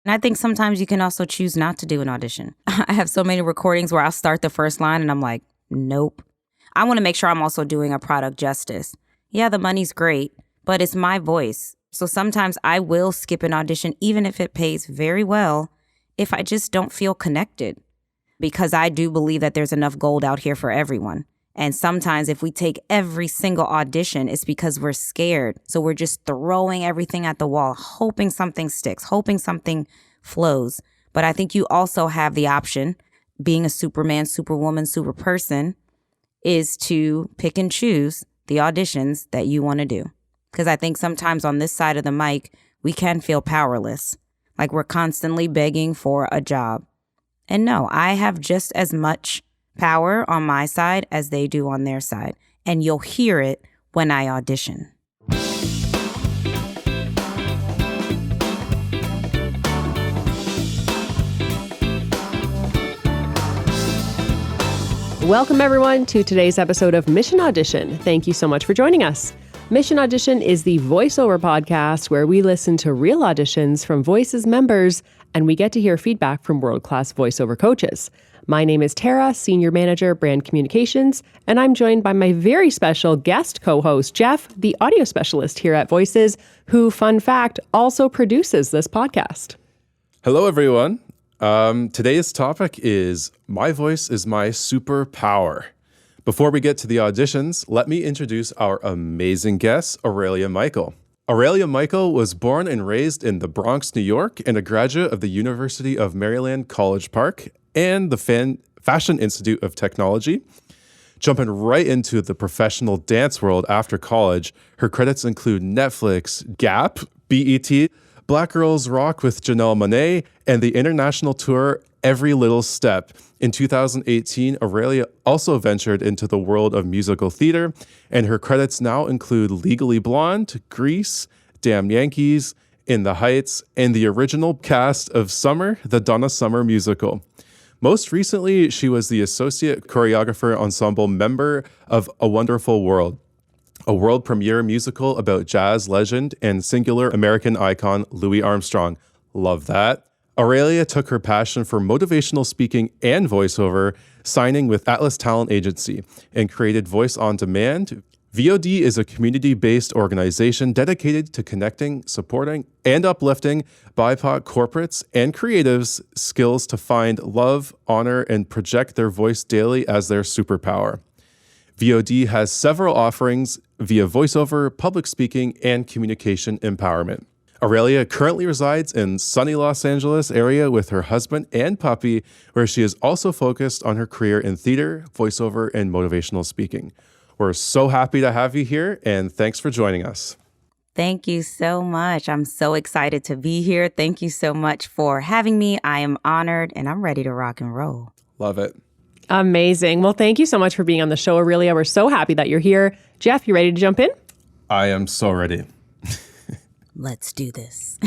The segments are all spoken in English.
And I think sometimes you can also choose not to do an audition. I have so many recordings where I'll start the first line and I'm like, nope. I want to make sure I'm also doing a product justice. Yeah, the money's great, but it's my voice. So sometimes I will skip an audition, even if it pays very well, if I just don't feel connected. Because I do believe that there's enough gold out here for everyone. And sometimes if we take every single audition, it's because we're scared. So we're just throwing everything at the wall, hoping something sticks, hoping something flows. But I think you also have the option, being a Superman, Superwoman, super person, is to pick and choose the auditions that you want to do. Because I think sometimes on this side of the mic, we can feel powerless. Like we're constantly begging for a job. And no, I have just as much power on my side as they do on their side. And you'll hear it when I audition. Welcome, everyone, to today's episode of Mission Audition. Thank you so much for joining us. Mission Audition is the voiceover podcast where we listen to real auditions from Voices members, and we get to hear feedback from world-class voiceover coaches. My name is Tara, Senior Manager, Brand Communications, and I'm joined by my very special guest co-host, Jeff, the audio specialist here at Voices, who, fun fact, also produces this podcast. Hello, everyone. Today's topic is My Voice is My Superpower. Before we get to the auditions, let me introduce our amazing guest, Aurelia Michael. Aurelia Michael was born and raised in the Bronx, New York, and a graduate of the University of Maryland College Park and the Fashion Institute of Technology. Jumping right into the professional dance world after college, her credits include Netflix, Gap, BET, Black Girls Rock with Janelle Monáe, and the international tour Every Little Step. In 2018, Aurelia also ventured into the world of musical theater, and her credits now include Legally Blonde, Grease, Damn Yankees, In the Heights, and the original cast of Summer, the Donna Summer musical. Most recently, she was the associate choreographer ensemble member of A Wonderful World, a world premiere musical about jazz legend and singular American icon Louis Armstrong. Love that. Aurelia took her passion for motivational speaking and voiceover, signing with Atlas Talent Agency, and created Voice on Demand. VOD is a community-based organization dedicated to connecting, supporting, and uplifting BIPOC corporates and creatives' skills to find love, honor, and project their voice daily as their superpower. VOD has several offerings via voiceover, public speaking, and communication empowerment. Aurelia currently resides in sunny Los Angeles area with her husband and puppy, where she is also focused on her career in theater, voiceover, and motivational speaking. We're so happy to have you here, and thanks for joining us. Thank you so much. I'm so excited to be here. Thank you so much for having me. I am honored, and I'm ready to rock and roll. Love it. Amazing. Well, thank you so much for being on the show, Aurelia. We're so happy that you're here. Jeff, you ready to jump in? I am so ready. Let's do this.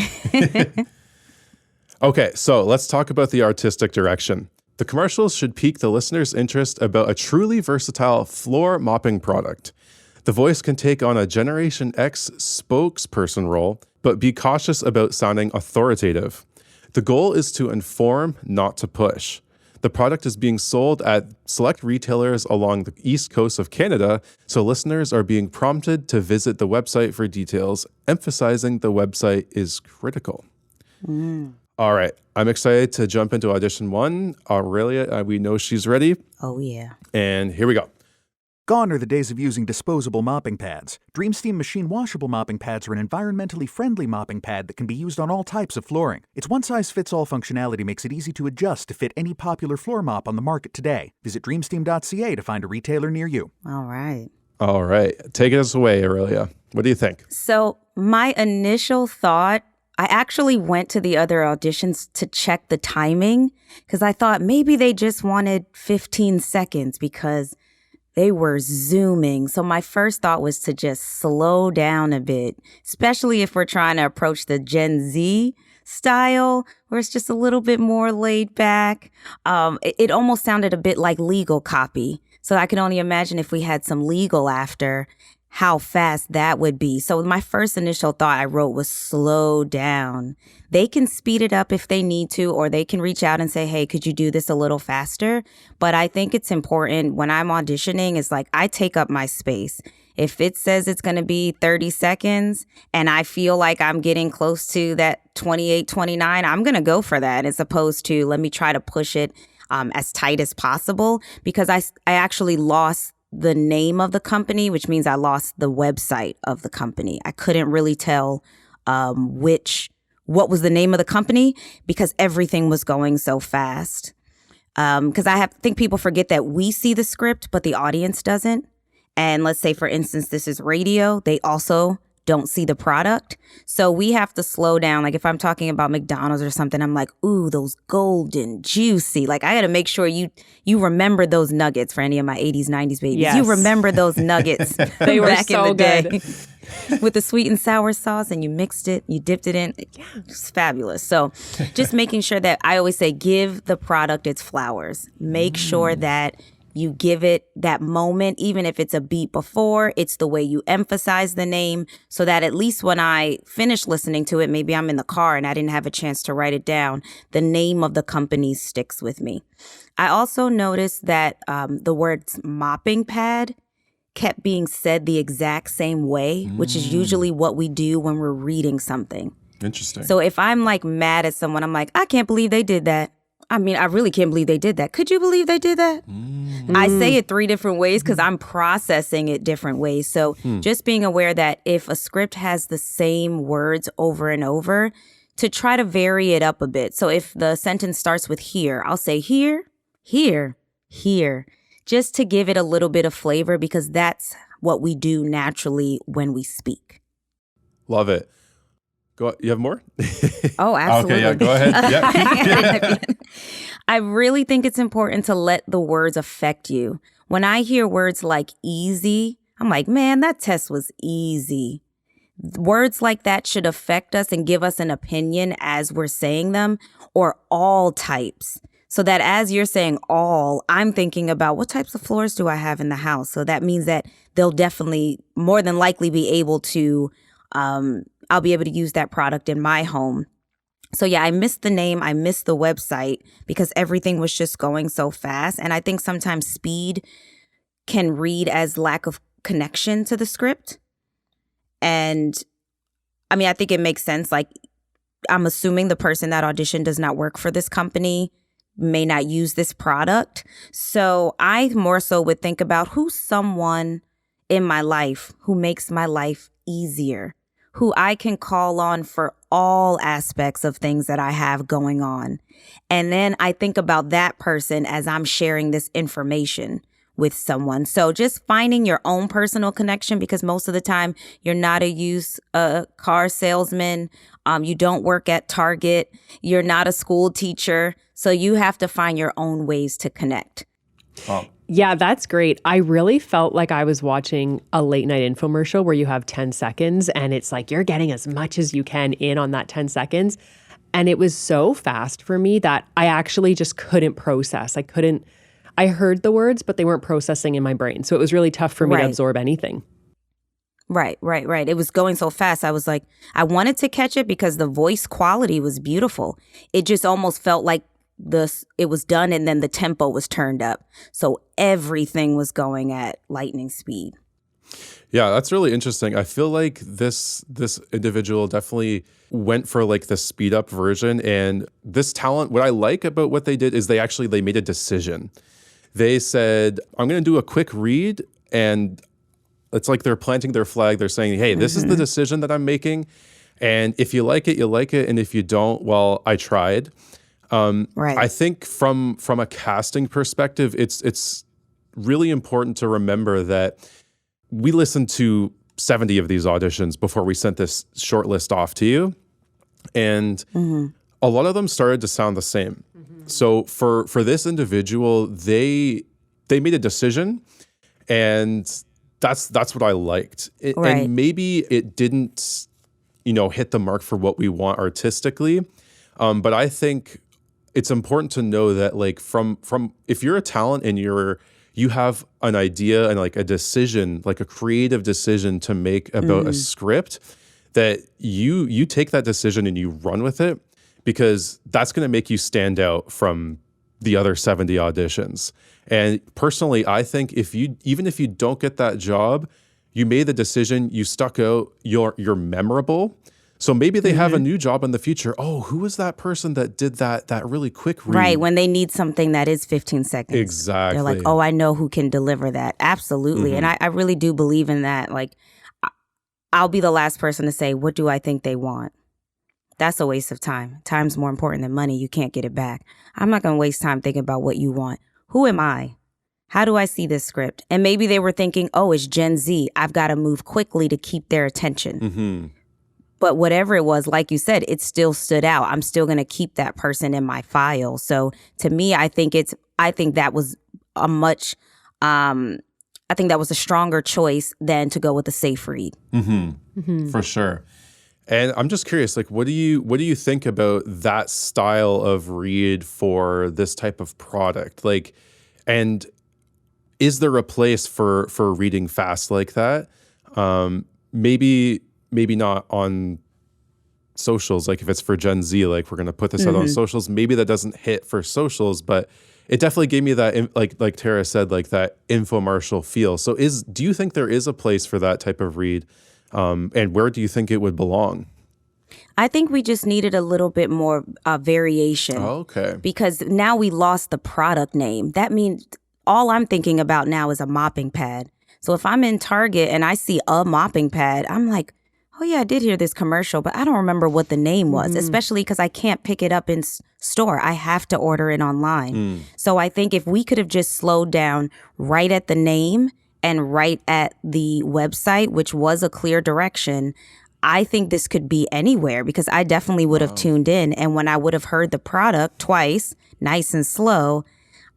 Okay, so let's talk about the artistic direction. The commercials should pique the listener's interest about a truly versatile floor mopping product. The voice can take on a Generation X spokesperson role, but be cautious about sounding authoritative. The goal is to inform, not to push. The product is being sold at select retailers along the east coast of Canada, so listeners are being prompted to visit the website for details, emphasizing the website is critical. All right, I'm excited to jump into audition one. Aurelia, we know she's ready. Oh, yeah. And here we go. Gone are the days of using disposable mopping pads. DreamSteam machine washable mopping pads are an environmentally friendly mopping pad that can be used on all types of flooring. Its one-size-fits-all functionality makes it easy to adjust to fit any popular floor mop on the market today. Visit dreamsteam.ca to find a retailer near you. All right. All right, take us away, Aurelia. What do you think? So my initial thought, I actually went to the other auditions to check the timing because I thought maybe they just wanted 15 seconds because they were zooming. So my first thought was to just slow down a bit, especially if we're trying to approach the Gen Z style where it's just a little bit more laid back. It almost sounded a bit like legal copy. So I can only imagine if we had some legal after, how fast that would be. So my first initial thought I wrote was slow down. They can speed it up if they need to, or they can reach out and say, hey, could you do this a little faster? But I think it's important when I'm auditioning, it's like I take up my space. If it says it's going to be 30 seconds and I feel like I'm getting close to that 28, 29, I'm going to go for that as opposed to let me try to push it as tight as possible, because I actually lost the name of the company, which means I lost the website of the company. I couldn't really tell what was the name of the company because everything was going so fast. Because I think people forget that we see the script, but the audience doesn't. And let's say, for instance, this is radio. They also don't see the product. So we have to slow down. Like if I'm talking about McDonald's or something, I'm like, ooh, those golden, juicy. Like I got to make sure you remember those nuggets for any of my 80s, 90s babies. Yes. You remember those nuggets They were back so in the day good. with the sweet and sour sauce, and you mixed it, you dipped it in. Yeah, it's fabulous. So just making sure that I always say, give the product its flowers. Make sure that you give it that moment, even if it's a beat before, it's the way you emphasize the name so that at least when I finish listening to it, maybe I'm in the car and I didn't have a chance to write it down, the name of the company sticks with me. I also noticed that the words mopping pad kept being said the exact same way, which is usually what we do when we're reading something. Interesting. So if I'm like mad at someone, I'm like, I can't believe they did that. I mean, I really can't believe they did that. Could you believe they did that? I say it 3 different ways because I'm processing it different ways. So just being aware that if a script has the same words over and over, to try to vary it up a bit. So if the sentence starts with here, I'll say here, here, here, just to give it a little bit of flavor because that's what we do naturally when we speak. Love it. Go. You have more? Oh, absolutely. Okay, yeah, go ahead. Yeah. I really think it's important to let the words affect you. When I hear words like easy, I'm like, man, that test was easy. Words like that should affect us and give us an opinion as we're saying them, or all types. So that as you're saying all, I'm thinking about what types of floors do I have in the house? So that means that they'll definitely, more than likely, be able to I'll be able to use that product in my home. So yeah, I missed the name. I missed the website because everything was just going so fast. And I think sometimes speed can read as lack of connection to the script. And I mean, I think it makes sense. Like, I'm assuming the person that auditioned does not work for this company, may not use this product. So I more so would think about who's someone in my life who makes my life easier, who I can call on for all aspects of things that I have going on. And then I think about that person as I'm sharing this information with someone. So just finding your own personal connection, because most of the time you're not a used car salesman. You don't work at Target. You're not a school teacher. So you have to find your own ways to connect. Yeah, that's great. I really felt like I was watching a late night infomercial where you have 10 seconds and it's like you're getting as much as you can in on that 10 seconds. And it was so fast for me that I actually just couldn't process. I heard the words, but they weren't processing in my brain. So it was really tough for me to absorb anything. Right. It was going so fast. I was like, I wanted to catch it because the voice quality was beautiful. It just almost felt like it was done and then the tempo was turned up. So everything was going at lightning speed. Yeah, that's really interesting. I feel like this individual definitely went for like the speed up version. And this talent, what I like about what they did is they made a decision. They said, I'm going to do a quick read, and it's like they're planting their flag. They're saying, hey, this is the decision that I'm making. And if you like it, you like it. And if you don't, well, I tried. Right. I think from a casting perspective, it's really important to remember that we listened to 70 of these auditions before we sent this short list off to you. And a lot of them started to sound the same. So for this individual, they made a decision, and that's what I liked. And maybe it didn't, hit the mark for what we want artistically. But I think it's important to know that, like, from if you're a talent and you're you have an idea and like a decision, like a creative decision to make about a script, that you take that decision and you run with it, because that's going to make you stand out from the other 70 auditions. And personally, I think even if you don't get that job, you made the decision, you stuck out, you're memorable. So maybe they have a new job in the future. Oh, who was that person that did that really quick read? Right, when they need something that is 15 seconds. Exactly. They're like, oh, I know who can deliver that. Absolutely. And I really do believe in that. Like, I'll be the last person to say, what do I think they want? That's a waste of time. Time's more important than money. You can't get it back. I'm not going to waste time thinking about what you want. Who am I? How do I see this script? And maybe they were thinking, oh, it's Gen Z. I've got to move quickly to keep their attention. But whatever it was, like you said, it still stood out. I'm still going to keep that person in my file. So to me, I think that was a stronger choice than to go with a safe read. For sure. And I'm just curious, like, what do you think about that style of read for this type of product? Like, and is there a place for reading fast like that? Maybe not on socials. Like if it's for Gen Z, like we're going to put this out on socials. Maybe that doesn't hit for socials, but it definitely gave me that, like Tara said, like that infomercial feel. So do you think there is a place for that type of read? And where do you think it would belong? I think we just needed a little bit more variation. Oh, okay. Because now we lost the product name. That means all I'm thinking about now is a mopping pad. So if I'm in Target and I see a mopping pad, I'm like, oh yeah, I did hear this commercial, but I don't remember what the name was, especially because I can't pick it up in store. I have to order it online. So I think if we could have just slowed down right at the name and right at the website, which was a clear direction, I think this could be anywhere, because I definitely would have tuned in. And when I would have heard the product twice, nice and slow,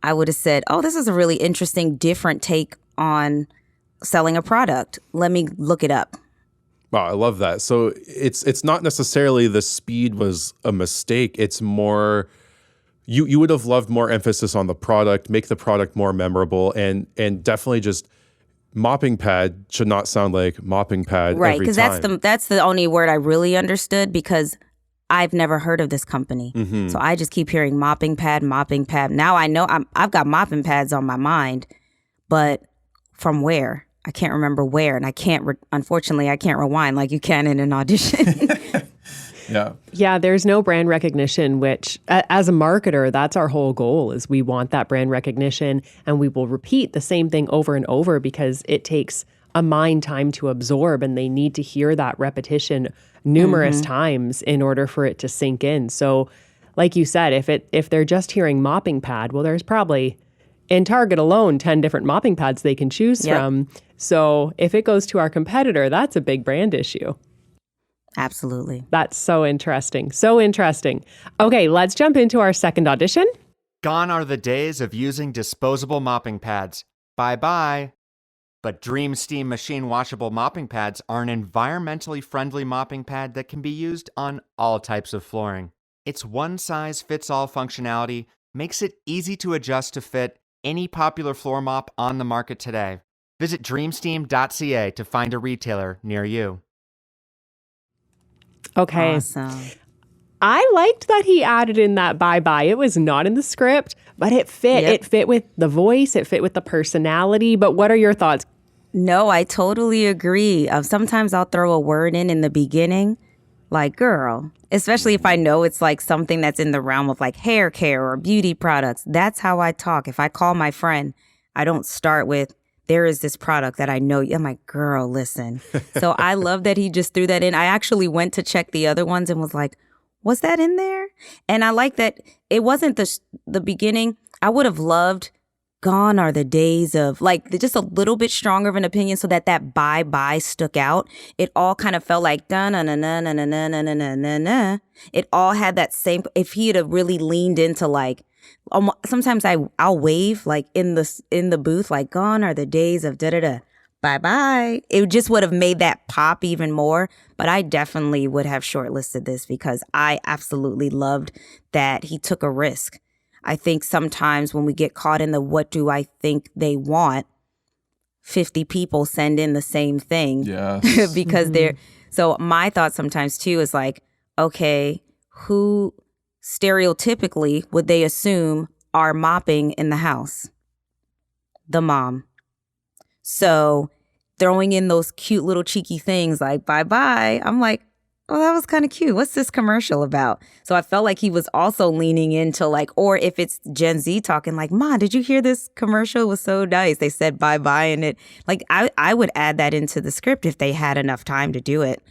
I would have said, oh, this is a really interesting, different take on selling a product. Let me look it up. Wow, I love that. So it's not necessarily the speed was a mistake. It's more you would have loved more emphasis on the product, make the product more memorable, and definitely just mopping pad should not sound like mopping pad right, every because that's the only word I really understood, because I've never heard of this company. So I just keep hearing mopping pad. Now I know I've got mopping pads on my mind, but from where? I can't remember where, and unfortunately, I can't rewind like you can in an audition. Yeah, there's no brand recognition, which as a marketer, that's our whole goal, is we want that brand recognition, and we will repeat the same thing over and over because it takes a mind time to absorb, and they need to hear that repetition numerous times in order for it to sink in. So like you said, if they're just hearing mopping pad, well, there's probably in Target alone 10 different mopping pads they can choose from. So if it goes to our competitor, that's a big brand issue. Absolutely. That's so interesting. So interesting. Okay, let's jump into our second audition. Gone are the days of using disposable mopping pads. Bye-bye. But Dream Steam machine washable mopping pads are an environmentally friendly mopping pad that can be used on all types of flooring. Its one-size-fits-all functionality makes it easy to adjust to fit any popular floor mop on the market today. Visit dreamsteam.ca to find a retailer near you. Okay. Awesome. I liked that he added in that bye-bye. It was not in the script, but it fit. Yep. It fit with the voice. It fit with the personality. But what are your thoughts? No, I totally agree. Sometimes I'll throw a word in the beginning, like girl, especially if I know it's like something that's in the realm of like hair care or beauty products. That's how I talk. If I call my friend, I don't start with, there is this product that I know. I'm like, girl, listen. So I love that he just threw that in. I actually went to check the other ones and was like, was that in there? And I like that it wasn't the beginning. I would have loved gone are the days of, like, just a little bit stronger of an opinion so that bye stuck out. It all kind of felt like da na na na na na na na na na na. It all had that same, if he had really leaned into like, sometimes I'll wave like in the booth, like gone are the days of da da da. Bye. It just would have made that pop even more. But I definitely would have shortlisted this because I absolutely loved that he took a risk. I think sometimes when we get caught in the what do I think they want, 50 people send in the same thing. Yes. Because they're, so my thought sometimes too is like, okay, who stereotypically would they assume are mopping in the house? The mom. So throwing in those cute little cheeky things like bye-bye, I'm like, oh, that was kind of cute. What's this commercial about? So I felt like he was also leaning into like, or if it's Gen Z talking like, Ma, did you hear this commercial? It was so nice. They said bye-bye and it, like, I would add that into the script if they had enough time to do it.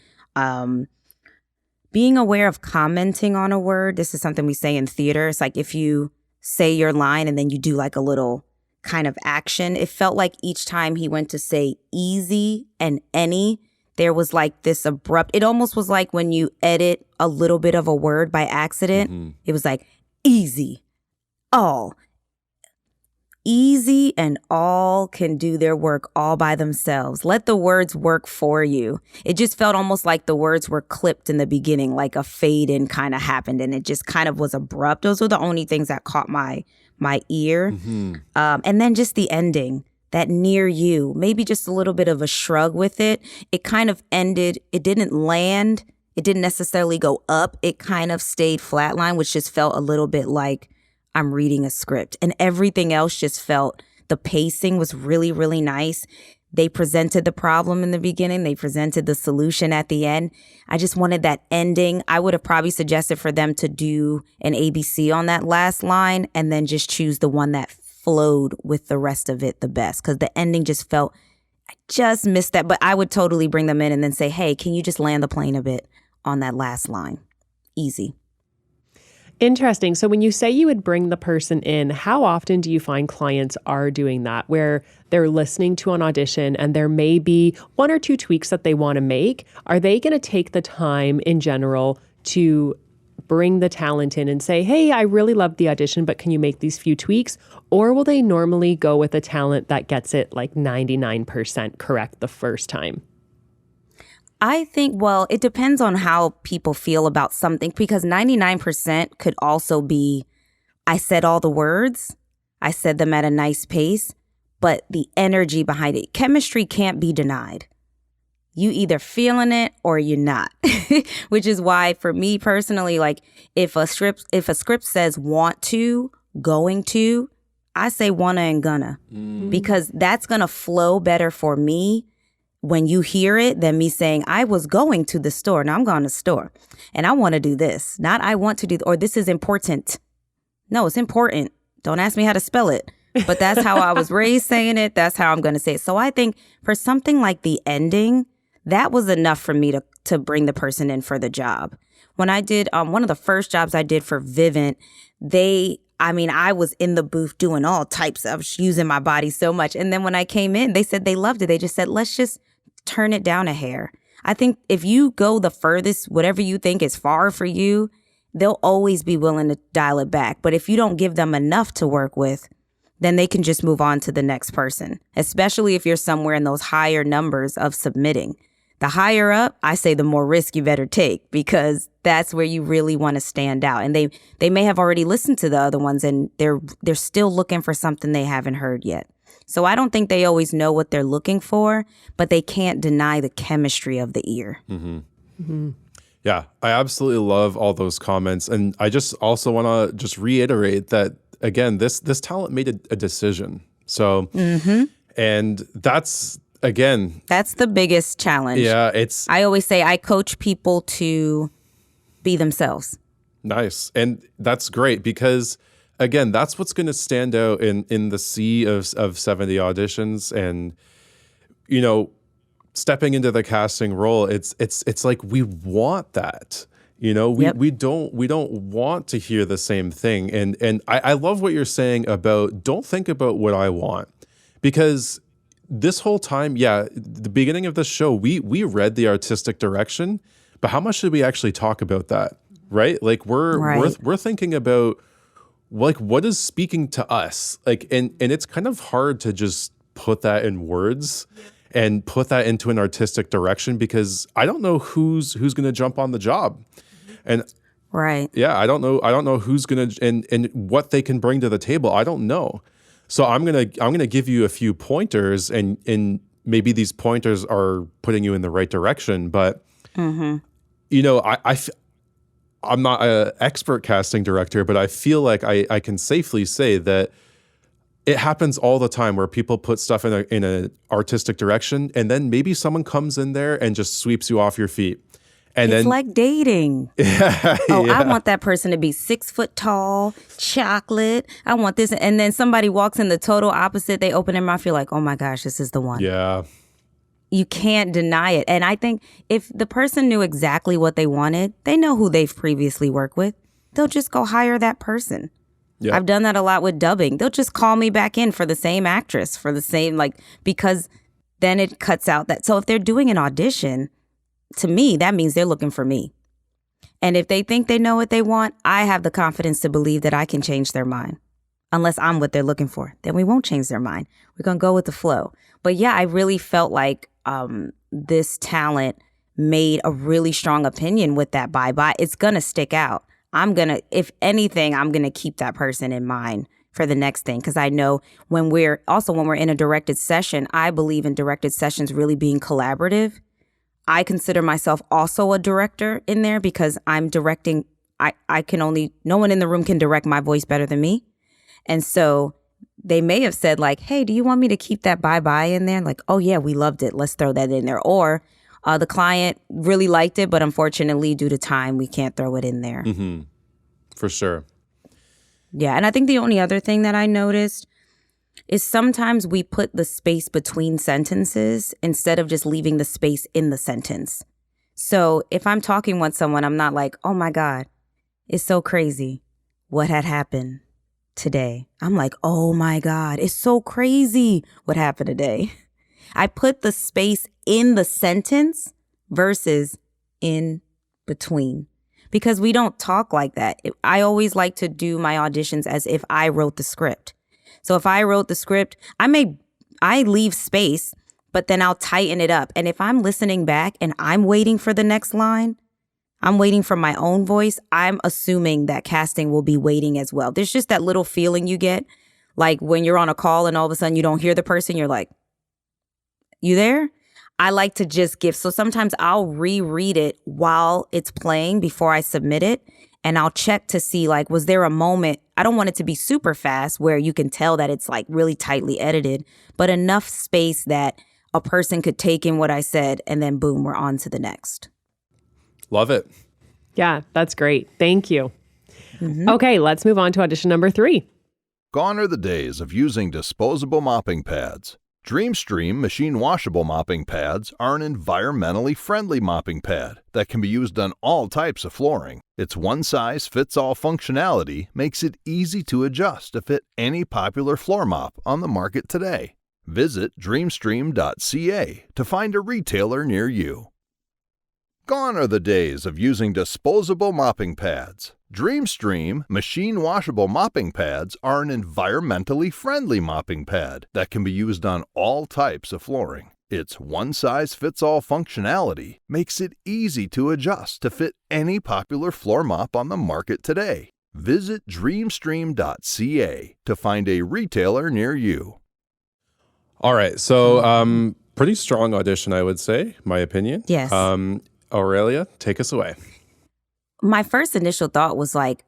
Being aware of commenting on a word, this is something we say in theater. It's like if you say your line and then you do like a little kind of action. It felt like each time he went to say easy and any, there was like this abrupt, it almost was like when you edit a little bit of a word by accident. It was like easy, all. Easy and all can do their work all by themselves. Let the words work for you. It just felt almost like the words were clipped in the beginning, like a fade in kind of happened and it just kind of was abrupt. Those were the only things that caught my ear. And then just the ending. That near you, maybe just a little bit of a shrug with it. It kind of ended. It didn't land. It didn't necessarily go up. It kind of stayed flatline, which just felt a little bit like I'm reading a script. And everything else just felt, the pacing was really, really nice. They presented the problem in the beginning. They presented the solution at the end. I just wanted that ending. I would have probably suggested for them to do an ABC on that last line and then just choose the one that flowed with the rest of it the best, because the ending just felt, I just missed that. But I would totally bring them in and then say, hey, can you just land the plane a bit on that last line? Easy. Interesting. So when you say you would bring the person in, how often do you find clients are doing that, where they're listening to an audition and there may be one or two tweaks that they want to make? Are they going to take the time in general to bring the talent in and say, hey, I really loved the audition, but can you make these few tweaks? Or will they normally go with a talent that gets it like 99% correct the first time? I think, well, it depends on how people feel about something, because 99% could also be, I said all the words, I said them at a nice pace, but the energy behind it, chemistry can't be denied. You either feeling it or you're not, which is why for me personally, like if a script says want to, going to, I say wanna and gonna, because that's gonna flow better for me when you hear it than me saying I was going to the store. Now I'm going to the store and I want to do this, not I want to do, or this is important. No, it's important. Don't ask me how to spell it, but that's how I was raised saying it. That's how I'm going to say it. So I think for something like the ending, that was enough for me to bring the person in for the job. When I did one of the first jobs I did for Vivint, I was in the booth doing all types of using my body so much. And then when I came in, they said they loved it. They just said, let's just turn it down a hair. I think if you go the furthest, whatever you think is far for you, they'll always be willing to dial it back. But if you don't give them enough to work with, then they can just move on to the next person, especially if you're somewhere in those higher numbers of submitting. The higher up, I say the more risk you better take, because that's where you really want to stand out. And they may have already listened to the other ones and they're still looking for something they haven't heard yet. So I don't think they always know what they're looking for, but they can't deny the chemistry of the ear. Yeah, I absolutely love all those comments. And I just also want to just reiterate that, again, this talent made a decision. So, and that's, again, that's the biggest challenge. Yeah, I always say I coach people to be themselves. Nice. And that's great because, again, that's what's going to stand out in the sea of 70 auditions. And, you know, stepping into the casting role, it's like we want that. You know, we don't want to hear the same thing. And I love what you're saying about don't think about what I want, because this whole time, the beginning of the show, we read the artistic direction, but how much did we actually talk about that? Right? Like we're thinking about like what is speaking to us? Like and it's kind of hard to just put that in words and put that into an artistic direction, because I don't know who's going to jump on the job. And Right. Yeah, I don't know who's gonna and what they can bring to the table. I don't know. So I'm gonna give you a few pointers, and maybe these pointers are putting you in the right direction. But you know, I'm not an expert casting director, but I feel like I can safely say that it happens all the time where people put stuff in a artistic direction, and then maybe someone comes in there and just sweeps you off your feet. And It's then, like dating. yeah, Oh, yeah. I want that person to be 6 foot tall, chocolate. I want this. And then somebody walks in the total opposite. They open their mouth. You're like, oh my gosh, this is the one. Yeah. You can't deny it. And I think if the person knew exactly what they wanted, they know who they've previously worked with. They'll just go hire that person. Yeah. I've done that a lot with dubbing. They'll just call me back in for the same actress, for the same, because then it cuts out that. So if they're doing an audition, to me, that means they're looking for me. And if they think they know what they want, I have the confidence to believe that I can change their mind. Unless I'm what they're looking for, then we won't change their mind. We're going to go with the flow. But yeah, I really felt like this talent made a really strong opinion with that bye-bye. It's going to stick out. If anything, I'm going to keep that person in mind for the next thing. Because I know when we're in a directed session, I believe in directed sessions really being collaborative. I consider myself also a director in there because I'm directing. No one in the room can direct my voice better than me. And so they may have said like, hey, do you want me to keep that bye-bye in there? Like, oh yeah, we loved it. Let's throw that in there. Or the client really liked it, but unfortunately due to time, we can't throw it in there. Mm-hmm. For sure. Yeah. And I think the only other thing that I noticed is sometimes we put the space between sentences instead of just leaving the space in the sentence. So if I'm talking with someone, I'm not like, oh my God, it's so crazy what had happened today. I'm like, oh my God, it's so crazy what happened today. I put the space in the sentence versus in between because we don't talk like that. I always like to do my auditions as if I wrote the script. So if I wrote the script, I leave space, but then I'll tighten it up. And if I'm listening back and I'm waiting for the next line, I'm waiting for my own voice, I'm assuming that casting will be waiting as well. There's just that little feeling you get, like when you're on a call and all of a sudden you don't hear the person, you're like, you there? I like to just give. So sometimes I'll reread it while it's playing before I submit it. And I'll check to see, like, was there a moment? I don't want it to be super fast where you can tell that it's like really tightly edited, but enough space that a person could take in what I said and then boom, we're on to the next. Love it. Yeah, that's great. Thank you. Okay, let's move on to audition number 3. Gone are the days of using disposable mopping pads. DreamStream machine washable mopping pads are an environmentally friendly mopping pad that can be used on all types of flooring. Its one-size-fits-all functionality makes it easy to adjust to fit any popular floor mop on the market today. Visit dreamstream.ca to find a retailer near you. Gone are the days of using disposable mopping pads. DreamStream machine washable mopping pads are an environmentally friendly mopping pad that can be used on all types of flooring. Its one-size-fits-all functionality makes it easy to adjust to fit any popular floor mop on the market today. Visit dreamstream.ca to find a retailer near you. All right. So pretty strong audition, I would say, my opinion. Yes. Aurelia, take us away. My first initial thought was like,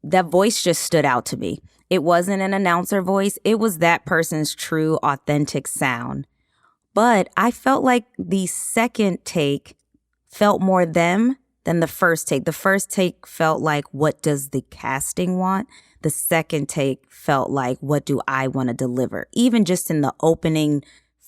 that voice just stood out to me. It wasn't an announcer voice. It was that person's true, authentic sound. But I felt like the second take felt more them than the first take. The first take felt like, what does the casting want? The second take felt like, what do I want to deliver? Even just in the opening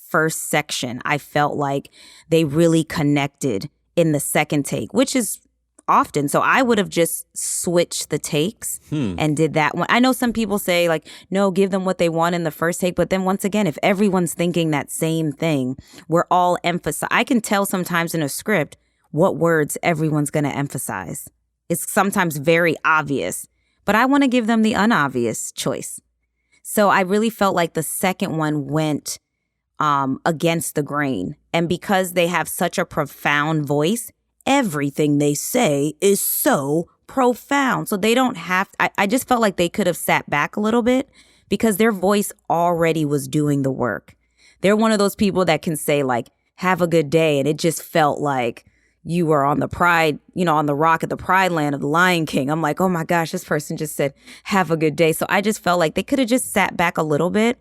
first section, I felt like they really connected in the second take, which is often. So I would have just switched the takes and did that one. I know some people say like, no, give them what they want in the first take. But then once again, if everyone's thinking that same thing, we're all I can tell sometimes in a script what words everyone's going to emphasize. It's sometimes very obvious, but I want to give them the unobvious choice. So I really felt like the second one went against the grain. And because they have such a profound voice, everything they say is so profound. So they don't have, I just felt like they could have sat back a little bit because their voice already was doing the work. They're one of those people that can say like, have a good day. And it just felt like you were on the pride, on the rock at the pride land of the Lion King. I'm like, oh my gosh, this person just said, have a good day. So I just felt like they could have just sat back a little bit.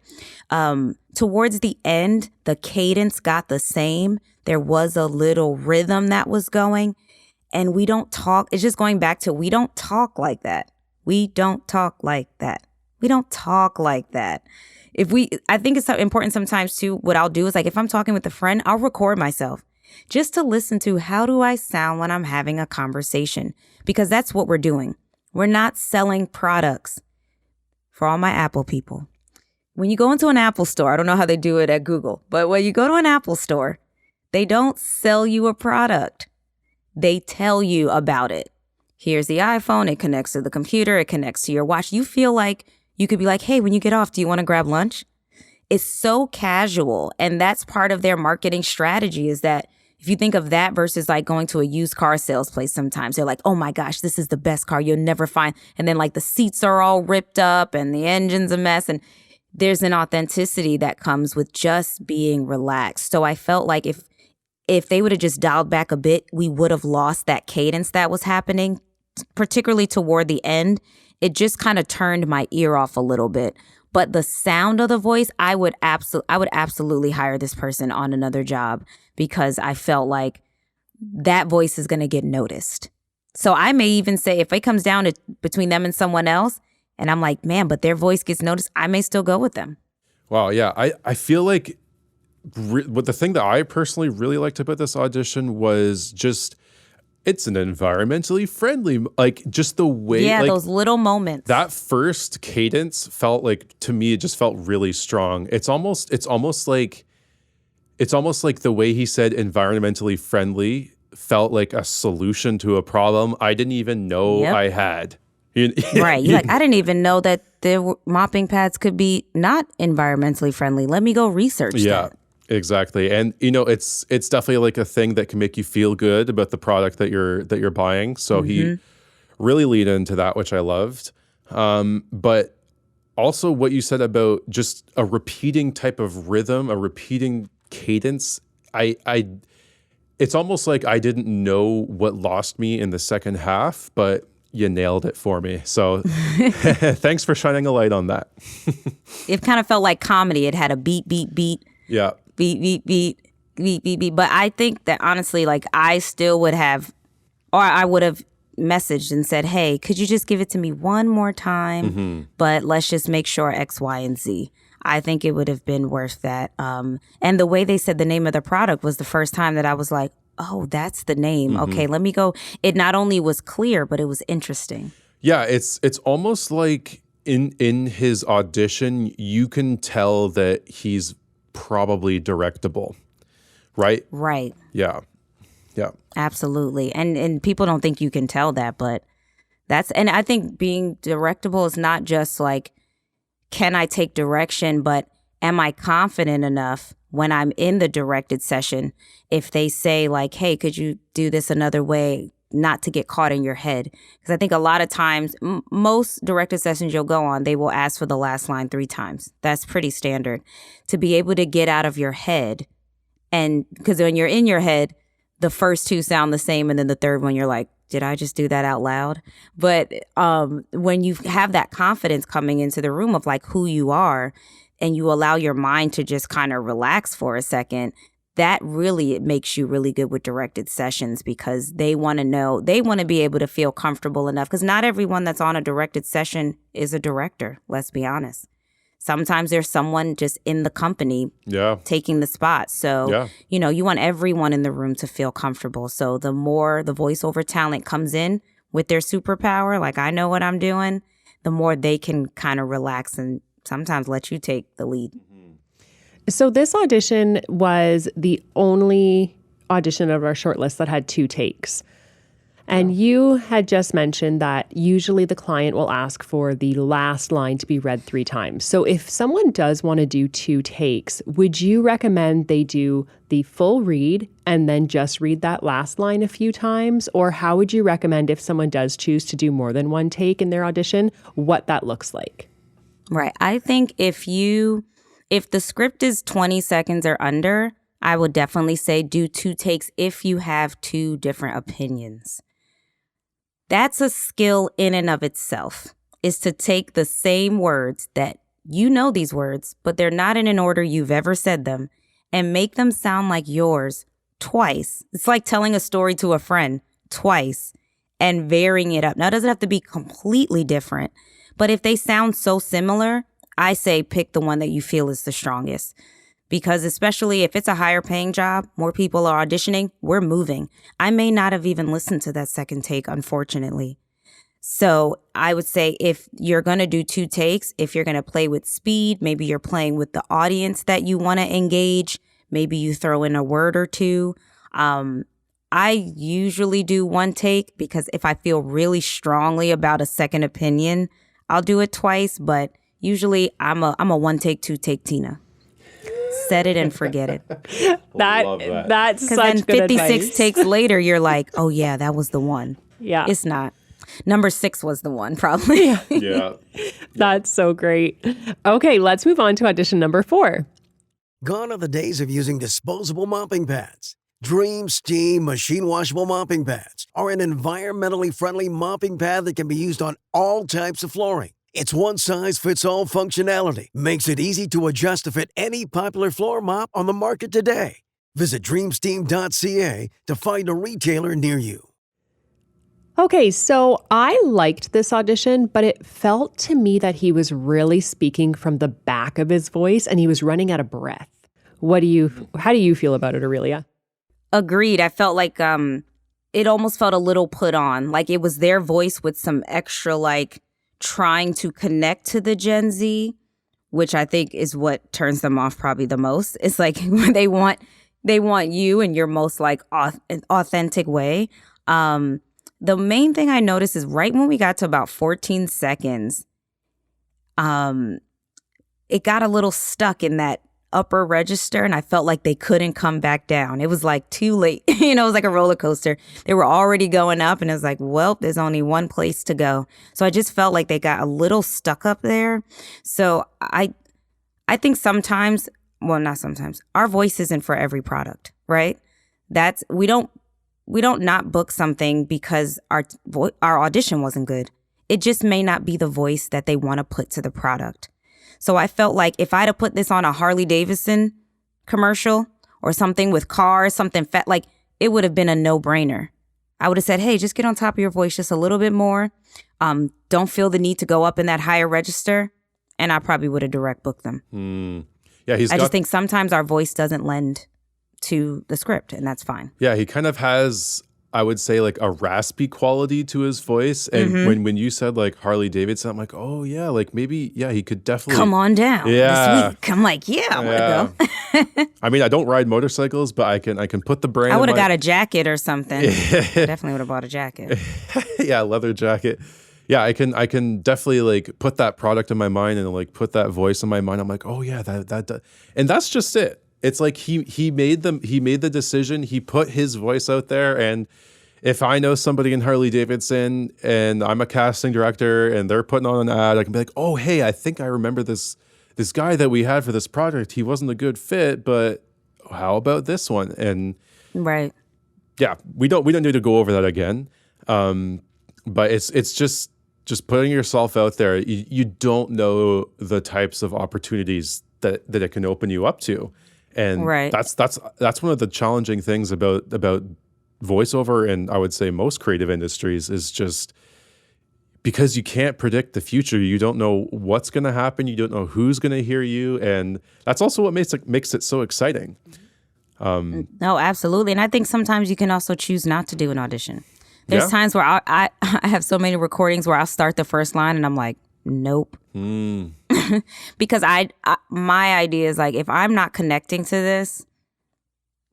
Towards the end, the cadence got the same. There was a little rhythm that was going, and we don't talk. It's just going back to, we don't talk like that. We don't talk like that. We don't talk like that. I think it's so important sometimes too, what I'll do is like, if I'm talking with a friend, I'll record myself just to listen to how do I sound when I'm having a conversation, because that's what we're doing. We're not selling products. For all my Apple people, when you go into an Apple store, I don't know how they do it at Google, but when you go to an Apple store, they don't sell you a product. They tell you about it. Here's the iPhone. It connects to the computer. It connects to your watch. You feel like you could be like, hey, when you get off, do you want to grab lunch? It's so casual. And that's part of their marketing strategy, is that if you think of that versus like going to a used car sales place, sometimes they're like, oh my gosh, this is the best car you'll never find. And then like the seats are all ripped up and the engine's a mess. And there's an authenticity that comes with just being relaxed. So I felt like if they would have just dialed back a bit, we would have lost that cadence that was happening, particularly toward the end. It just kind of turned my ear off a little bit. But the sound of the voice, I would absolutely hire this person on another job, because I felt like that voice is going to get noticed. So I may even say, if it comes down to between them and someone else, and I'm like, man, but their voice gets noticed, I may still go with them. Wow. Yeah. I feel like what the thing that I personally really liked about this audition was just, it's an environmentally friendly, like just the way, yeah, like, those little moments. That first cadence felt like, to me, it just felt really strong. It's almost like the way he said environmentally friendly felt like a solution to a problem I didn't even know I had. Right. You're like, I didn't even know that mopping pads could be not environmentally friendly. Let me go research that. Exactly. And it's definitely like a thing that can make you feel good about the product that you're buying. So he really leaned into that, which I loved. But also what you said about just a repeating type of rhythm, a repeating cadence. It's almost like I didn't know what lost me in the second half, but you nailed it for me. So thanks for shining a light on that. It kind of felt like comedy. It had a beat, beat, beat. Yeah. Beat, beat, beat, beat, beat, beat. But I think that honestly, like I still would have, or I would have messaged and said, hey, could you just give it to me one more time? But let's just make sure X, Y, and Z. I think it would have been worth that. And the way they said the name of the product was the first time that I was like, oh, that's the name. Okay, let me go. It not only was clear, but it was interesting. Yeah, it's almost like in his audition, you can tell that he's probably directable, right? Right. Yeah. Absolutely. And people don't think you can tell that, but and I think being directable is not just like, can I take direction, but am I confident enough when I'm in the directed session, if they say like, hey, could you do this another way, not to get caught in your head? Because I think a lot of times, most directed sessions you'll go on, they will ask for the last line 3 times. That's pretty standard. To be able to get out of your head, and because when you're in your head, the first 2 sound the same, and then the third one, you're like, did I just do that out loud? But when you have that confidence coming into the room of like who you are, and you allow your mind to just kind of relax for a second, that really, it makes you really good with directed sessions, because they want to know, they want to be able to feel comfortable enough, because not everyone that's on a directed session is a director. Let's be honest. Sometimes there's someone just in the company taking the spot. So, you want everyone in the room to feel comfortable. So the more the voiceover talent comes in with their superpower, like I know what I'm doing, the more they can kind of relax and sometimes let you take the lead. So this audition was the only audition of our shortlist that had 2 takes. And you had just mentioned that usually the client will ask for the last line to be read 3 times. So if someone does want to do 2 takes, would you recommend they do the full read and then just read that last line a few times? Or how would you recommend if someone does choose to do more than 1 take in their audition, what that looks like? Right. I think if the script is 20 seconds or under, I would definitely say do 2 takes if you have 2 different opinions. That's a skill in and of itself, is to take the same words that you know these words, but they're not in an order you've ever said them, and make them sound like yours twice. It's like telling a story to a friend twice and varying it up. Now, it doesn't have to be completely different, but if they sound so similar, I say pick the one that you feel is the strongest. Because especially if it's a higher paying job, more people are auditioning, we're moving. I may not have even listened to that second take, unfortunately. So I would say if you're going to do 2 takes, if you're going to play with speed, maybe you're playing with the audience that you want to engage. Maybe you throw in a word or 2. I usually do 1 take because if I feel really strongly about a second opinion, I'll do it twice. But usually I'm a 1 take, 2 take Tina. Set it and forget it. That's such then good 56 advice. takes later, you're like, oh yeah, that was the one. Yeah. It's not. Number 6 was the one, probably. Yeah. That's so great. Okay, let's move on to audition number 4. Gone are the days of using disposable mopping pads. Dream Steam machine washable mopping pads are an environmentally friendly mopping pad that can be used on all types of flooring. Its one-size-fits-all functionality makes it easy to adjust to fit any popular floor mop on the market today. Visit dreamsteam.ca to find a retailer near you. Okay, so I liked this audition, but it felt to me that he was really speaking from the back of his voice and he was running out of breath. How do you feel about it, Aurelia? Agreed. I felt like it almost felt a little put on. Like it was their voice with some extra like trying to connect to the Gen Z, which I think is what turns them off probably the most. It's like when they want you in your most like authentic way. The main thing I noticed is right when we got to about 14 seconds, it got a little stuck in that upper register and I felt like they couldn't come back down. It was like too late. It was like a roller coaster. They were already going up and it was like, well, there's only one place to go. So I just felt like they got a little stuck up there. So I think sometimes, well, not sometimes, our voice isn't for every product, right? We don't not book something because our audition wasn't good. It just may not be the voice that they want to put to the product. So I felt like if I'd have put this on a Harley Davidson commercial or something with cars, something fat, like it would have been a no-brainer. I would have said, hey, just get on top of your voice just a little bit more. Don't feel the need to go up in that higher register. And I probably would have direct booked them. Yeah, I just think sometimes our voice doesn't lend to the script, and that's fine. Yeah, he kind of has, I would say, like a raspy quality to his voice. And when you said like Harley Davidson, I'm like, oh yeah, like maybe, yeah, he could definitely come on down this week. I'm like, yeah, I want to go. I mean, I don't ride motorcycles, but I can put the brand. I would have got a jacket or something. Definitely would have bought a jacket. Yeah, leather jacket. Yeah, I can definitely like put that product in my mind and like put that voice in my mind. I'm like, oh yeah, that and that's just it. It's like he made the decision. He put his voice out there, and if I know somebody in Harley Davidson and I'm a casting director and they're putting on an ad, I can be like, oh hey, I think I remember this guy that we had for this project. He wasn't a good fit, but how about this one? And right, yeah, we don't need to go over that again. But it's just putting yourself out there. You don't know the types of opportunities that it can open you up to. And right. that's one of the challenging things about voiceover, and I would say most creative industries, is just because you can't predict the future. You don't know what's going to happen. You don't know who's going to hear you, and that's also what makes it so exciting. No, absolutely. And I think sometimes you can also choose not to do an audition. There's times where I have so many recordings where I'll start the first line and I'm like, nope. Because my idea is like, if I'm not connecting to this,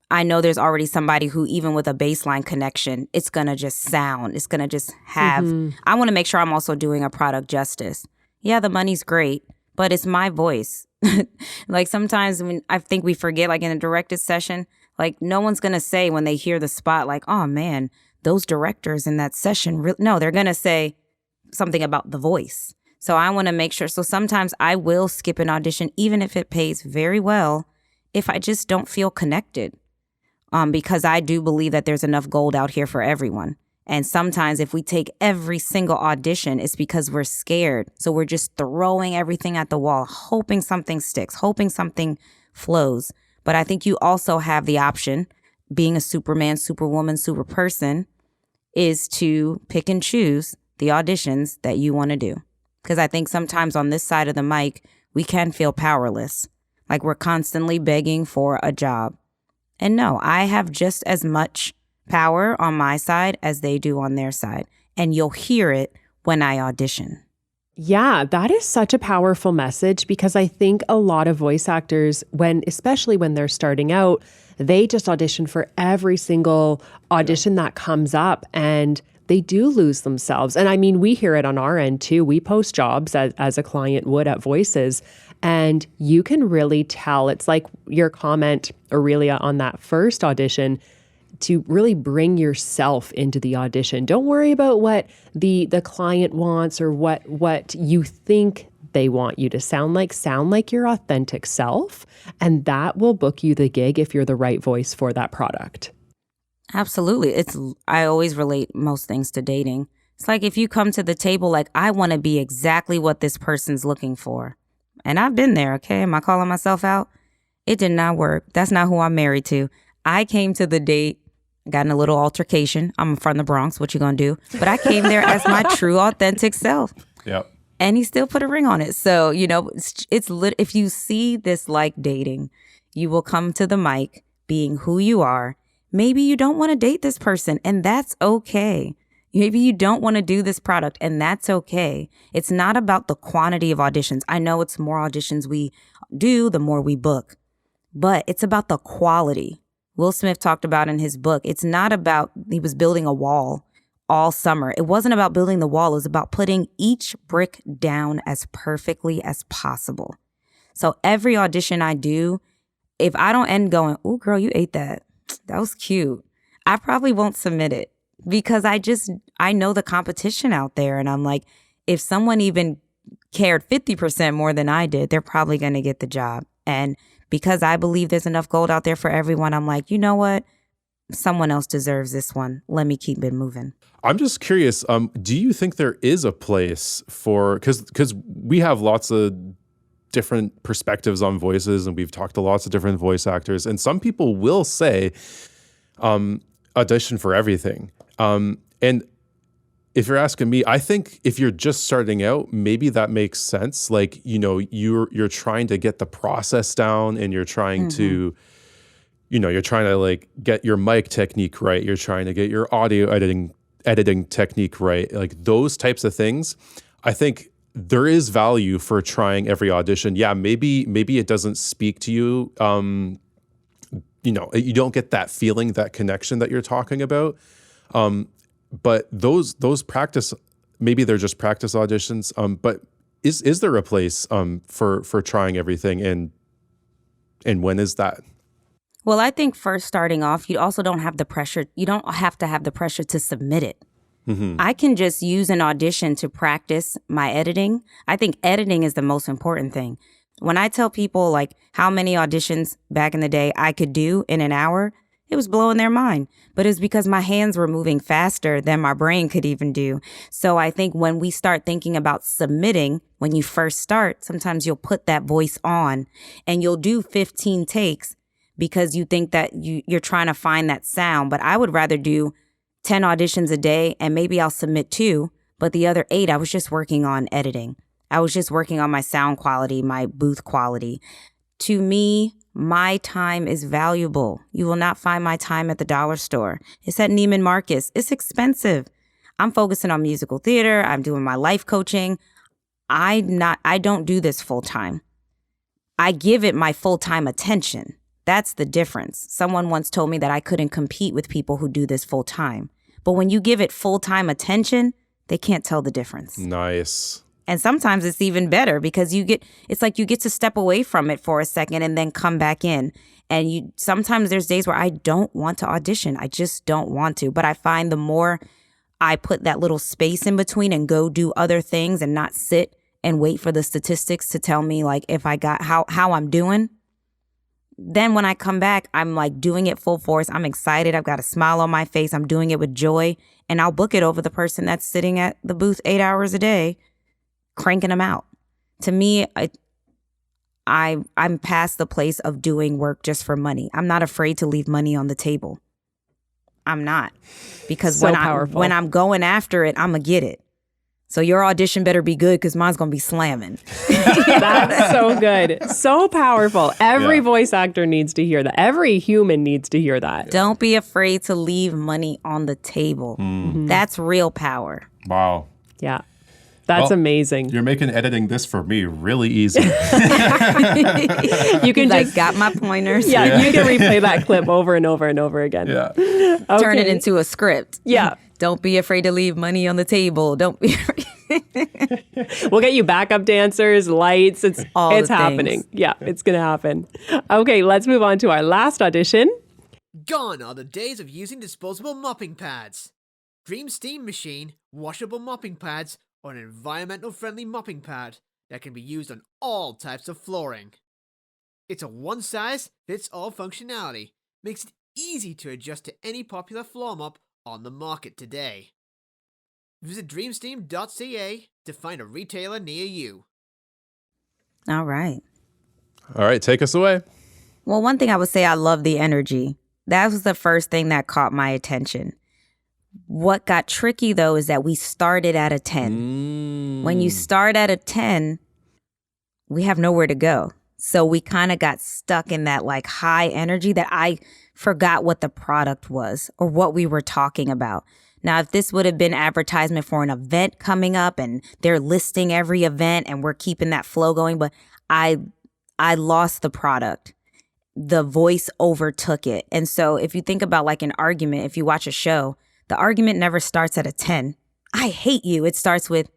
I know there's already somebody who, even with a baseline connection, it's going to just sound. It's going to just have. I want to make sure I'm also doing a product justice. Yeah, the money's great, but it's my voice. Like sometimes when I think we forget, like in a directed session, like no one's going to say when they hear the spot, like, oh man, those directors in that session. No, they're going to say something about the voice. So I want to make sure. So sometimes I will skip an audition, even if it pays very well, if I just don't feel connected. Because I do believe that there's enough gold out here for everyone. And sometimes if we take every single audition, it's because we're scared. So we're just throwing everything at the wall, hoping something sticks, hoping something flows. But I think you also have the option, being a Superman, Superwoman, super person, is to pick and choose the auditions that you want to do. Because I think sometimes on this side of the mic, we can feel powerless. Like we're constantly begging for a job. And no, I have just as much power on my side as they do on their side. And you'll hear it when I audition. Yeah, that is such a powerful message because I think a lot of voice actors, especially when they're starting out, they just audition for every single audition that comes up and they do lose themselves. And I mean, we hear it on our end too. We post jobs as a client would at Voices. And you can really tell. It's like your comment, Aurelia, on that first audition, to really bring yourself into the audition. Don't worry about what the client wants or what you think they want you to sound like. Sound like your authentic self, and that will book you the gig if you're the right voice for that product. Absolutely. I always relate most things to dating. It's like if you come to the table like, I want to be exactly what this person's looking for. And I've been there, okay? Am I calling myself out? It did not work. That's not who I'm married to. I came to the date, got in a little altercation. I'm from the Bronx. What you gonna do? But I came there as my true, authentic self. Yep. And he still put a ring on it. So, if you see this like dating, you will come to the mic being who you are. Maybe you don't want to date this person, and that's okay. Maybe you don't want to do this product, and that's okay. It's not about the quantity of auditions. I know it's more auditions we do, the more we book. But it's about the quality. Will Smith talked about in his book, it's not about, he was building a wall all summer. It wasn't about building the wall. It was about putting each brick down as perfectly as possible. So every audition I do, if I don't end going, oh, girl, you ate that. That was cute. I probably won't submit it because I know the competition out there. And I'm like, if someone even cared 50% more than I did, they're probably going to get the job. And because I believe there's enough gold out there for everyone, I'm like, you know what? Someone else deserves this one. Let me keep it moving. I'm just curious, do you think there is a place for, because we have lots of different perspectives on voices and we've talked to lots of different voice actors, and some people will say audition for everything. And if you're asking me, I think if you're just starting out, maybe that makes sense. Like, you're trying to get the process down and you're trying to, you're trying to like get your mic technique right. You're trying to get your audio editing technique right. Like those types of things. I think there is value for trying every audition. Yeah, maybe it doesn't speak to you. You don't get that feeling, that connection that you're talking about. But those practice, maybe they're just practice auditions. But is there a place for trying everything, and when is that? Well, I think first starting off, you also don't have the pressure. You don't have to have the pressure to submit it. I can just use an audition to practice my editing. I think editing is the most important thing. When I tell people like how many auditions back in the day I could do in an hour, it was blowing their mind. But it's because my hands were moving faster than my brain could even do. So I think when we start thinking about submitting, when you first start, sometimes you'll put that voice on and you'll do 15 takes because you think that you're trying to find that sound. But I would rather do 10 auditions a day and maybe I'll submit 2, but the other 8, I was just working on editing. I was just working on my sound quality, my booth quality. To me, my time is valuable. You will not find my time at the dollar store. It's at Neiman Marcus. It's expensive. I'm focusing on musical theater. I'm doing my life coaching. I don't do this full time. I give it my full time attention, That's the difference. Someone once told me that I couldn't compete with people who do this full time. But when you give it full-time attention, they can't tell the difference. Nice. And sometimes it's even better because it's like you get to step away from it for a second and then come back in. And sometimes there's days where I don't want to audition. I just don't want to. But I find the more I put that little space in between and go do other things and not sit and wait for the statistics to tell me like if I got how I'm doing, then when I come back, I'm like doing it full force. I'm excited. I've got a smile on my face. I'm doing it with joy. And I'll book it over the person that's sitting at the booth 8 hours a day, cranking them out. To me, I'm past the place of doing work just for money. I'm not afraid to leave money on the table. I'm not. Because So when powerful. when I'm going after it, I'm going to get it. So your audition better be good because mine's going to be slamming. That's so good. So powerful. Every voice actor needs to hear that. Every human needs to hear that. Don't be afraid to leave money on the table. That's real power. Wow. Yeah. That's Well, amazing. You're making editing this for me really easy. You can Like, just got my pointers. you can replay that clip over and over and over again. Yeah. Turn it Okay. into a script. Yeah. Don't be afraid to leave money on the table. Don't be We'll get you backup dancers, lights. It's All the happening. things. Yeah, it's going to happen. Okay, let's move on to our last audition. Gone are the days of using disposable mopping pads. Dream Steam Machine washable mopping pads are an environmental-friendly mopping pad that can be used on all types of flooring. It's a one-size-fits-all functionality, makes it easy to adjust to any popular floor mop on the market today. Visit dreamsteam.ca to find a retailer near you. All right. All right, take us away. Well, one thing I would say, I love the energy. That was the first thing that caught my attention. What got tricky, though, is that we started at a 10. When you start at a 10, we have nowhere to go. So we kind of got stuck in that like high energy that I forgot what the product was or what we were talking about. Now, if this would have been advertisement for an event coming up and they're listing every event and we're keeping that flow going, but I lost the product. The voice overtook it. And so if you think about like an argument, if you watch a show, the argument never starts at a 10. I hate you. It starts with,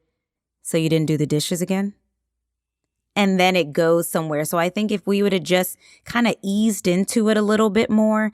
so you didn't do the dishes again? And then it goes somewhere. So I think if we would have just kind of eased into it a little bit more,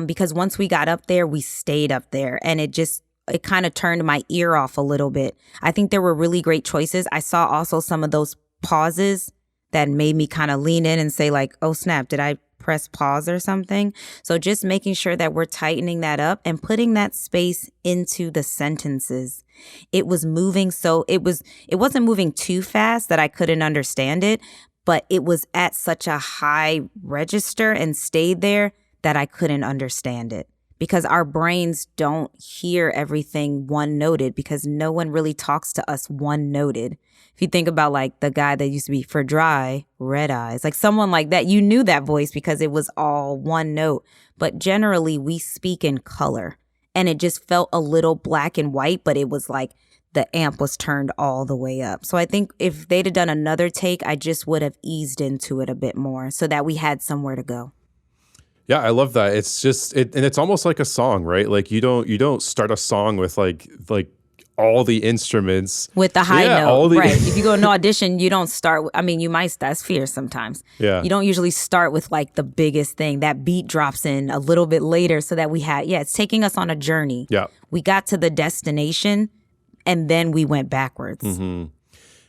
because once we got up there, we stayed up there and it kind of turned my ear off a little bit. I think there were really great choices. I saw also some of those pauses that made me kind of lean in and say like, oh snap, did I press pause or something? So just making sure that we're tightening that up and putting that space into the sentences. It was moving, so it wasn't moving too fast that I couldn't understand it, but it was at such a high register and stayed there that I couldn't understand it. Because our brains don't hear everything one-noted because no one really talks to us one-noted. If you think about like the guy that used to be for dry, red eyes, like someone like that, you knew that voice because it was all one note. But generally we speak in color and it just felt a little black and white, but it was like the amp was turned all the way up. So I think if they'd have done another take, I just would have eased into it a bit more so that we had somewhere to go. Yeah, I love that. It's just and it's almost like a song, right? Like you don't start a song with like all the instruments with the high all note, the right? If you go to an audition, you don't start. You might. That's fear sometimes. Yeah, you don't usually start with like the biggest thing. That beat drops in a little bit later, so that we had. Yeah, it's taking us on a journey. Yeah, we got to the destination, and then we went backwards.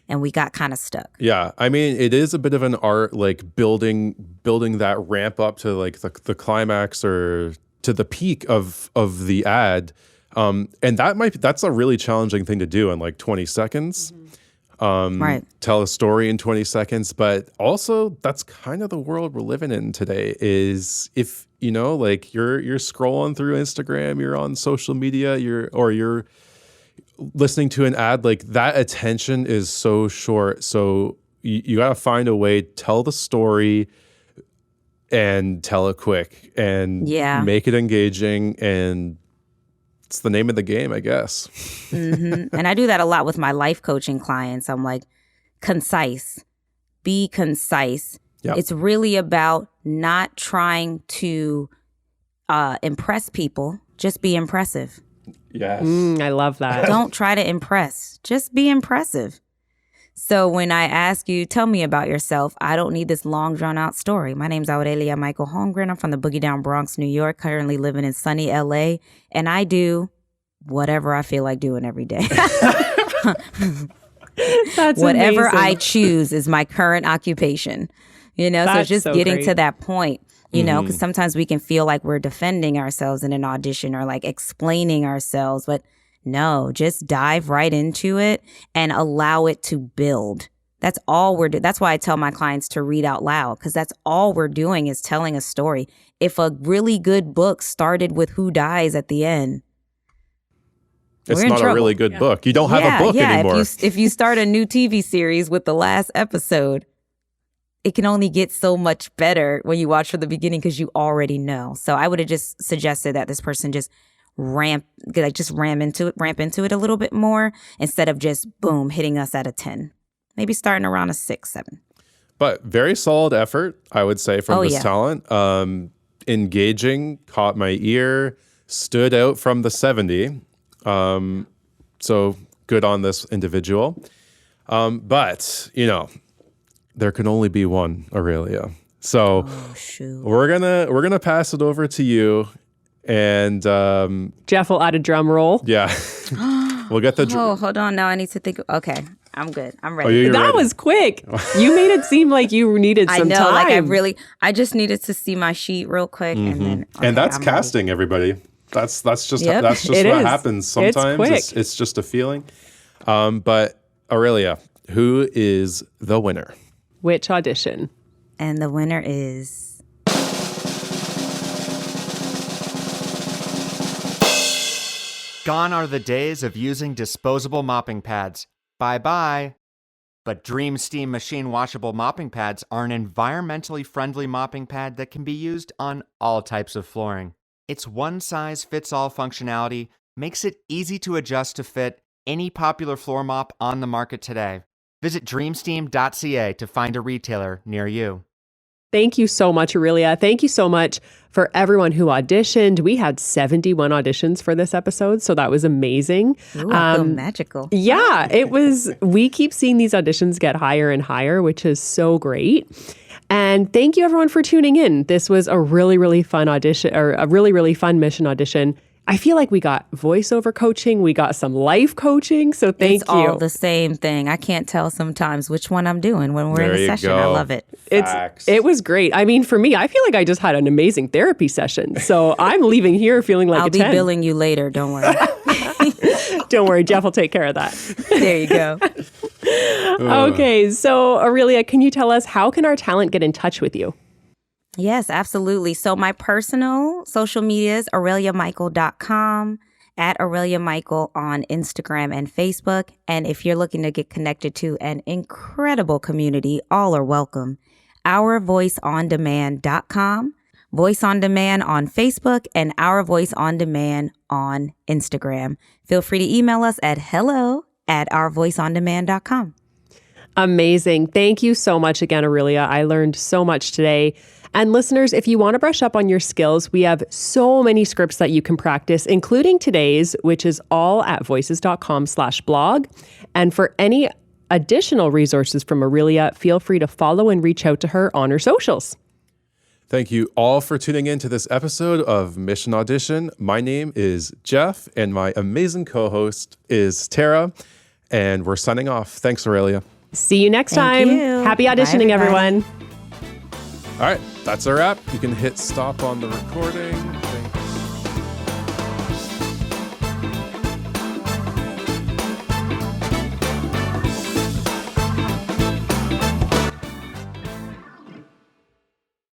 And we got kind of stuck. Yeah, I mean, it is a bit of an art, like building that ramp up to like the climax or to the peak of the ad, and that's a really challenging thing to do in like 20 seconds. Right. Tell a story in 20 seconds, but also that's kind of the world we're living in today. Is if like you're scrolling through Instagram, you're on social media, you're listening to an ad, like that attention is so short. So you got to find a way, tell the story and tell it quick and make it engaging. And it's the name of the game, I guess. And I do that a lot with my life coaching clients. I'm like, concise, be concise. Yeah. It's really about not trying to impress people. Just be impressive. Yes. I love that. Don't try to impress. Just be impressive. So when I ask you, tell me about yourself, I don't need this long, drawn-out story. My name's Aurelia Michael. I'm from the Boogie Down Bronx, New York, currently living in sunny LA, and I do whatever I feel like doing every day. That's Whatever amazing. I choose is my current occupation. So That's just so getting great. to that point, because sometimes we can feel like we're defending ourselves in an audition or like explaining ourselves, but no, just dive right into it and allow it to build. That's all we're doing. That's why I tell my clients to read out loud, because that's all we're doing is telling a story. If a really good book started with who dies at the end, It's we're in not a trouble. really good book. You don't have a book anymore. If you start a new TV series with the last episode, it can only get so much better when you watch from the beginning because you already know. So I would have just suggested that this person just ramp into it a little bit more instead of just boom hitting us at a 10. Maybe starting around a 6, 7. But very solid effort, I would say, from this talent. Engaging, caught my ear, stood out from the 70. So good on this individual. But, there can only be one Aurelia. So we're gonna pass it over to you. And Jeff will add a drum roll. yeah, we'll get the. Oh, hold on. Now I need to think. Okay, I'm good. I'm ready. you're That ready. was quick. You made it seem like you needed I some know, time. I just needed to see my sheet real quick, and then. And that's I'm ready. casting, everybody. That's just Yep. that's just It what is. happens It's sometimes. quick. It's just a feeling. But Aurelia, who is the winner? Which audition? And the winner is. Gone are the days of using disposable mopping pads. Bye-bye. But Dream Steam Machine Washable Mopping Pads are an environmentally friendly mopping pad that can be used on all types of flooring. Its one-size-fits-all functionality makes it easy to adjust to fit any popular floor mop on the market today. Visit dreamsteam.ca to find a retailer near you. Thank you so much, Aurelia. Thank you so much for everyone who auditioned. We had 71 auditions for this episode, so that was amazing. Ooh, I feel magical. Yeah, it was. We keep seeing these auditions get higher and higher, which is so great. And thank you everyone for tuning in. This was a really, really fun audition, or a really, really fun Mission Audition. I feel like we got voiceover coaching, we got some life coaching, so thank It's you. all the same thing. I can't tell sometimes which one I'm doing when we're in There a you session. go. I love it. Facts. It was great. I mean, for me, I feel like I just had an amazing therapy session. So I'm leaving here feeling like I'll a be 10. billing you later. Don't worry. Don't worry, Jeff will take care of that. There you go. Okay, so Aurelia, can you tell us how can our talent get in touch with you? Yes, absolutely. So my personal social media is aureliamichael.com, at Aurelia Michael on Instagram and Facebook. And if you're looking to get connected to an incredible community, all are welcome. OurVoiceOnDemand.com, Voice on Demand on Facebook, and Our Voice on Demand on Instagram. Feel free to email us at hello@ourvoiceondemand.com. Amazing. Thank you so much again, Aurelia. I learned so much today. And listeners, if you want to brush up on your skills, we have so many scripts that you can practice, including today's, which is all at voices.com/blog. And for any additional resources from Aurelia, feel free to follow and reach out to her on her socials. Thank you all for tuning in to this episode of Mission Audition. My name is Jeff, and my amazing co-host is Tara, and we're signing off. Thanks, Aurelia. See you next Thank time. you. Happy Bye, auditioning, everybody. everyone. All right, that's a wrap. You can hit stop on the recording.